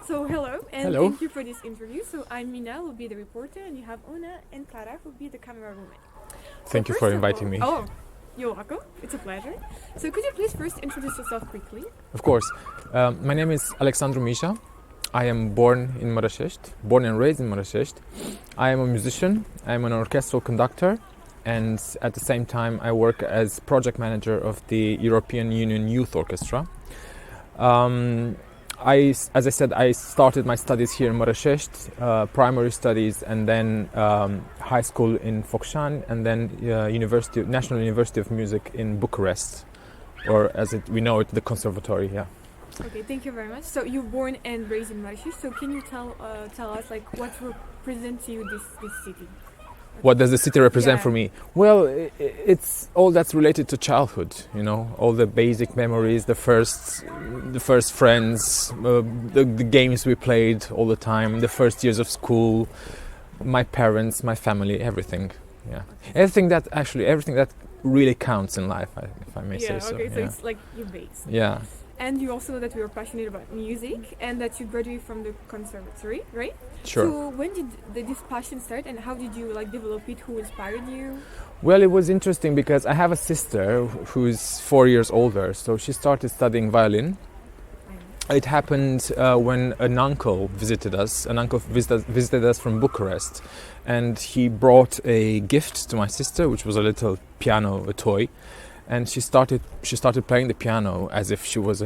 So hello, and Hello. thank you for this interview. So I'm Mina, will be the reporter, and you have Una and Clara, who will be the camera woman. Thank you for inviting me. Oh, you're welcome. It's a pleasure. So could you please first introduce yourself quickly? Of course. My name is Alexandru Mija. I am born in Mărășești, born and raised in Mărășești. I am a musician. I am an orchestral conductor, and at the same time I work as project manager of the European Union Youth Orchestra. As I said, I started my studies here in Mărășești, primary studies, and then high school in Focșani, and then National University of Music in Bucharest, or we know it, the conservatory. Yeah. Okay, thank you very much. So you're born and raised in Mărășești. So can you tell us like what represents you this city? What does the city represent Yeah. for me? Well, it's all that's related to childhood. You know, all the basic memories, the first friends, the games we played all the time, the first years of school, my parents, my family, everything. Yeah, everything that really counts in life, if I may say so. Okay, so yeah. it's like your base. Yeah. And you also know that we are passionate about music and that you graduated from the conservatory, right? Sure. So when did this passion start, and how did you develop it? Who inspired you? Well, it was interesting because I have a sister who's 4 years older, so she started studying violin. It happened when an uncle visited us. An uncle visited us from Bucharest, and he brought a gift to my sister, which was a little piano, a toy. And she started playing the piano as if she was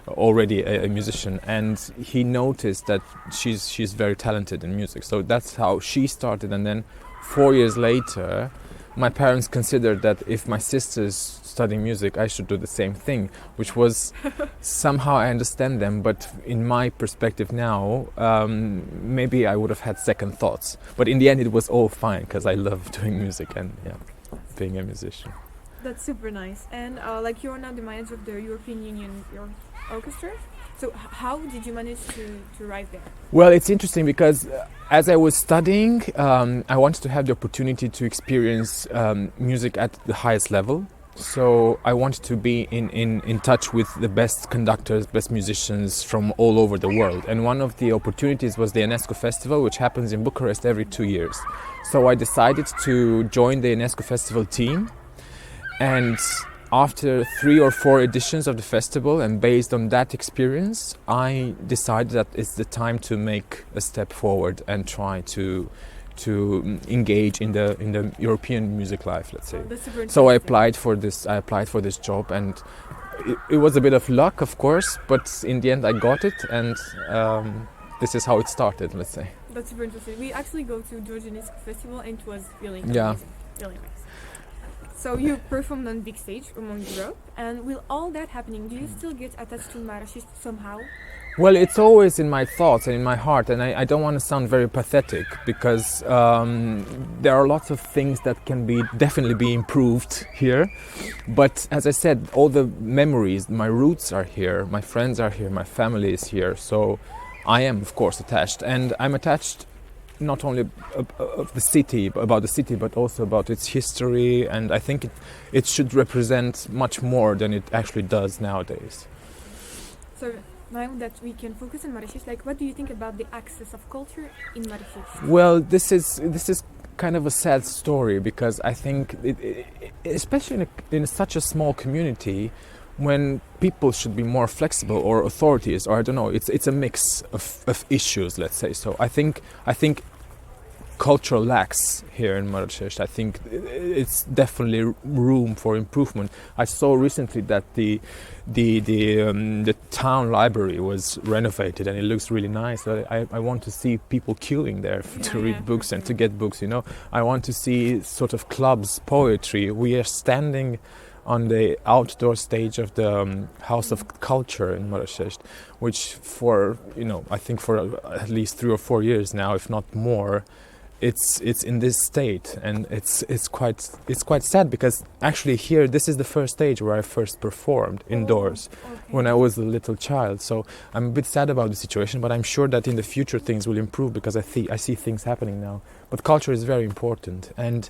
already a musician. And he noticed that she's very talented in music. So that's how she started. And then 4 years later, my parents considered that if my sister's studying music, I should do the same thing, which was somehow I understand them. But in my perspective now, maybe I would have had second thoughts. But in the end, it was all fine because I love doing music and being a musician. That's super nice. And you're now the manager of the European Union Orchestra. So how did you manage to arrive there? Well, it's interesting because as I was studying, I wanted to have the opportunity to experience music at the highest level. So I wanted to be in touch with the best conductors, best musicians from all over the world. And one of the opportunities was the A.N.P.C.D.E.F.P Festival, which happens in Bucharest every 2 years. So I decided to join the A.N.P.C.D.E.F.P Festival team. And after 3 or 4 editions of the festival, and based on that experience, I decided that it's the time to make a step forward and try to engage in the European music life, let's say. So I applied for this job, and it was a bit of luck, of course, but in the end I got it, and this is how it started, let's say. That's super interesting. We actually go to Georginisk Festival, and it was really Yeah. amazing, really nice. So you performed on big stage among Europe, and with all that happening, do you still get attached to Mărășești somehow? Well, it's always in my thoughts and in my heart, and I don't want to sound very pathetic because there are lots of things that can definitely be improved here. But as I said, all the memories, my roots are here, my friends are here, my family is here, so I am, of course, attached, and I'm attached not only about the city, but also about its history, and I think it should represent much more than it actually does nowadays. So now that we can focus on Mărășești, what do you think about the access of culture in Mărășești? Well, this is kind of a sad story because I think, especially in such a small community, when people should be more flexible, or authorities, or I don't know, it's a mix of issues, let's say. So I think culture lacks here in Mărășești. I think it's definitely room for improvement. I saw recently that the town library was renovated and it looks really nice. I want to see people queuing there to read books and to get books. You know, I want to see sort of clubs, poetry. We are standing on the outdoor stage of the House of Culture in Mărășești, which I think for at least 3 or 4 years now, if not more, it's in this state, and it's quite sad because actually here this is the first stage where I first performed indoors when I was a little child. So I'm a bit sad about the situation, but I'm sure that in the future things will improve because I see things happening now. But culture is very important, and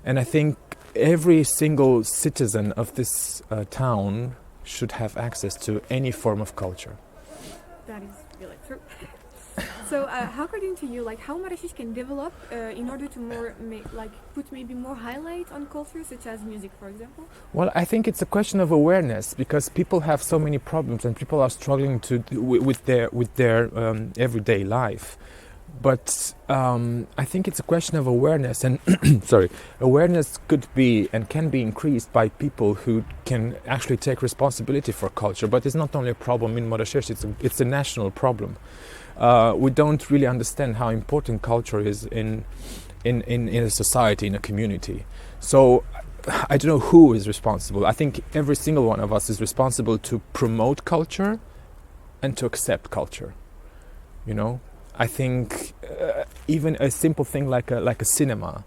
I think every single citizen of this town should have access to any form of culture. That is really true. So, how according to you, like how Marrakesh can develop in order to put maybe more highlight on culture, such as music, for example? Well, I think it's a question of awareness because people have so many problems and people are struggling with their everyday life. But I think it's a question of awareness, and awareness could be and can be increased by people who can actually take responsibility for culture. But it's not only a problem in Marrakesh; it's a national problem. We don't really understand how important culture is in a society, in a community. So I don't know who is responsible. I think every single one of us is responsible to promote culture and to accept culture. You know, I think even a simple thing like a cinema,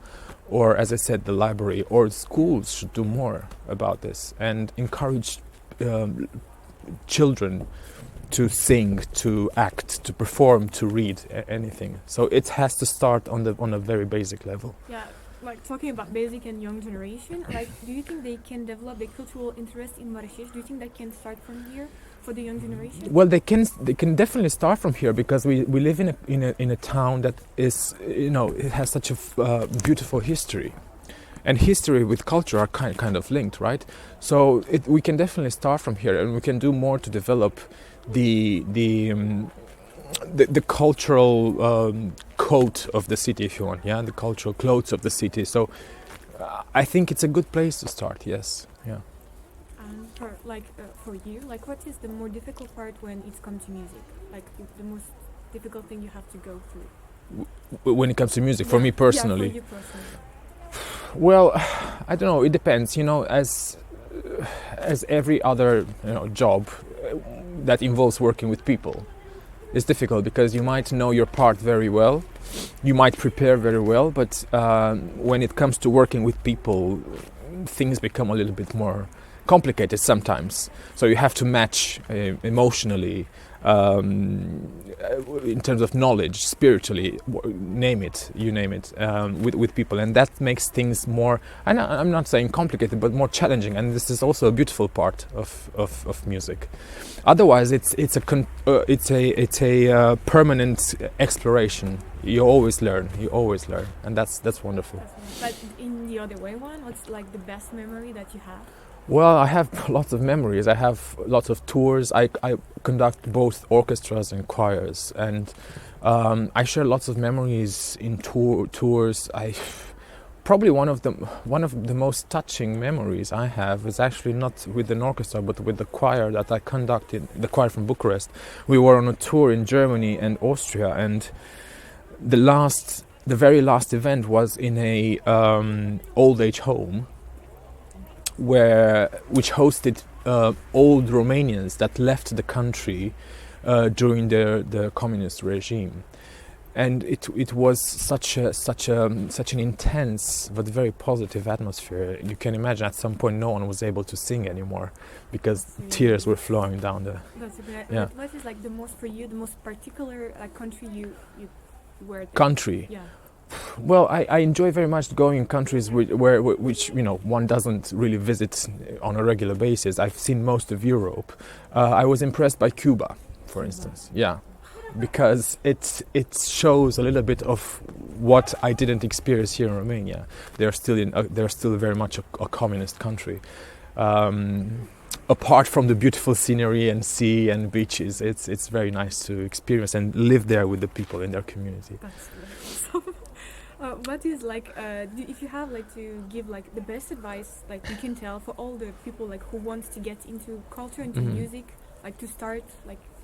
or as I said, the library or schools should do more about this and encourage children to sing, to act, to perform, to read, anything. So it has to start on a very basic level. Yeah, like talking about basic and young generation, like do you think they can develop their cultural interest in Marrakesh? Do you think that can start from here for the young generation? Well, they can definitely start from here because we live in a town that is, you know, it has such a beautiful history. And history with culture are kind of linked, right? So we can definitely start from here, and we can do more to develop the cultural coat of the city, if you want, yeah, the cultural clothes of the city. So I think it's a good place to start. Yes, yeah. And for you, like, what is the more difficult part when it comes to music? Like the most difficult thing you have to go through? When it comes to music, for me personally. Yeah, for you personally. Well, I don't know. It depends. You know, as every other job that involves working with people, it's difficult because you might know your part very well, you might prepare very well, but when it comes to working with people, things become a little bit more complicated sometimes. So you have to match emotionally, in terms of knowledge, spiritually, you name it, with people, and that makes things more, I'm not saying complicated, but more challenging. And this is also a beautiful part of music. Otherwise, it's a permanent exploration. You always learn, and that's wonderful. But in the other way, what's like the best memory that you have? Well, I have lots of memories. I have lots of tours. I conduct both orchestras and choirs, and I share lots of memories in tours. Probably one of the most touching memories I have is actually not with an orchestra, but with the choir that I conducted, the choir from Bucharest. We were on a tour in Germany and Austria, and the very last event was in a old age home, which hosted old Romanians that left the country during the communist regime, and it was such an intense but very positive atmosphere. You can imagine at some point no one was able to sing anymore because tears were flowing down the. That's great. Yeah. What is like the most particular country you were there? Country. Yeah. Well, I enjoy very much going in countries which one doesn't really visit on a regular basis. I've seen most of Europe. I was impressed by Cuba, for instance. Yeah, because it shows a little bit of what I didn't experience here in Romania. They're still very much a communist country. Apart from the beautiful scenery and sea and beaches, it's very nice to experience and live there with the people in their community. That's awesome. What is if you have to give the best advice you can tell for all the people who want to get into culture, into music, to start,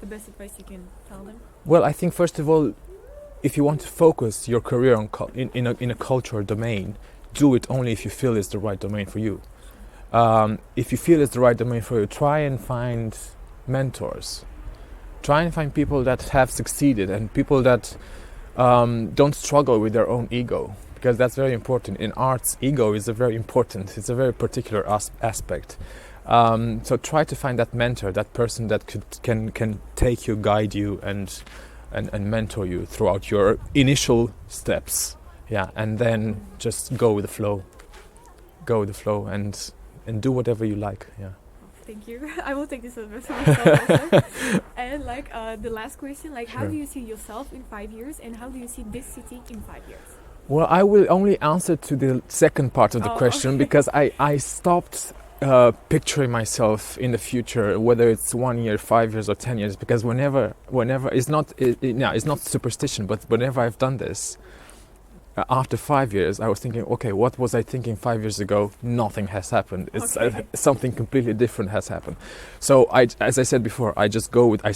the best advice you can tell them? Well, I think first of all, if you want to focus your career on in a cultural domain, do it only if you feel it's the right domain for you. If you feel it's the right domain for you, try and find mentors. Try and find people that have succeeded and people that don't struggle with their own ego, because that's very important. In arts, ego is it's a very particular aspect. So try to find that mentor, that person that can take you, guide you, and mentor you throughout your initial steps. Yeah, and then just go with the flow and do whatever you like. Yeah. thank you. I will take this over for myself also. And like the last question, like how Sure. do you see yourself in 5 years, and how do you see this city in 5 years? Well, I will only answer to the second part of the question Okay. because I stopped picturing myself in the future, whether it's 1 year, 5 years, or 10 years. Because whenever it's not superstition, but whenever I've done this, after 5 years, I was thinking, okay, what was I thinking 5 years ago? Nothing has happened. It's Okay. something completely different has happened. So as I said before, I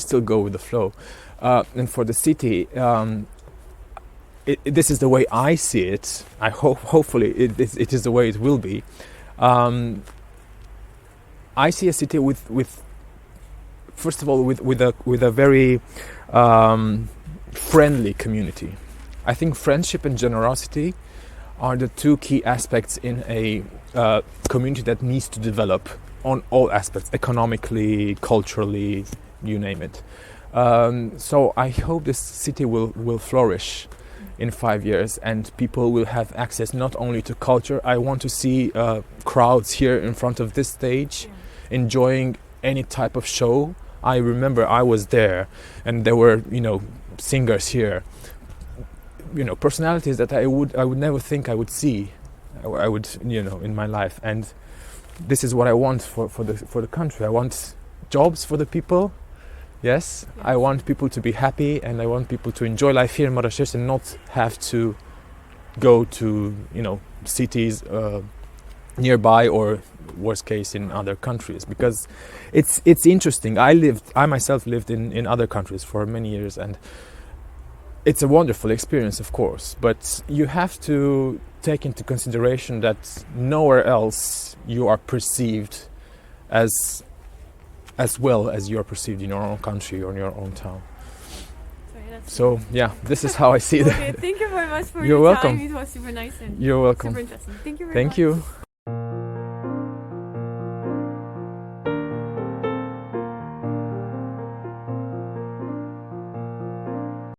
still go with the flow. And for the city. This is the way I see it. I hopefully it is the way it will be. I see a city with first of all with a very friendly community. I think friendship and generosity are the two key aspects in a community that needs to develop on all aspects, economically, culturally, you name it. So I hope this city will flourish in 5 years, and people will have access not only to culture. I want to see crowds here in front of this stage enjoying any type of show. I remember I was there and there were singers here, personalities that I would never think I would see. I would in my life, and this is what I want for the country. I want jobs for the people. Yes, I want people to be happy, and I want people to enjoy life here in Maraș and not have to go to cities nearby, or worst case in other countries, because it's interesting. I myself lived in other countries for many years, and it's a wonderful experience, of course, but you have to take into consideration that nowhere else you are perceived as well as you are perceived in your own country or in your own town. So yeah, this is how I see it. Okay, thank you very much for You're your welcome. time. It was super nice and You're welcome. super interesting. Thank you very Thank much. you.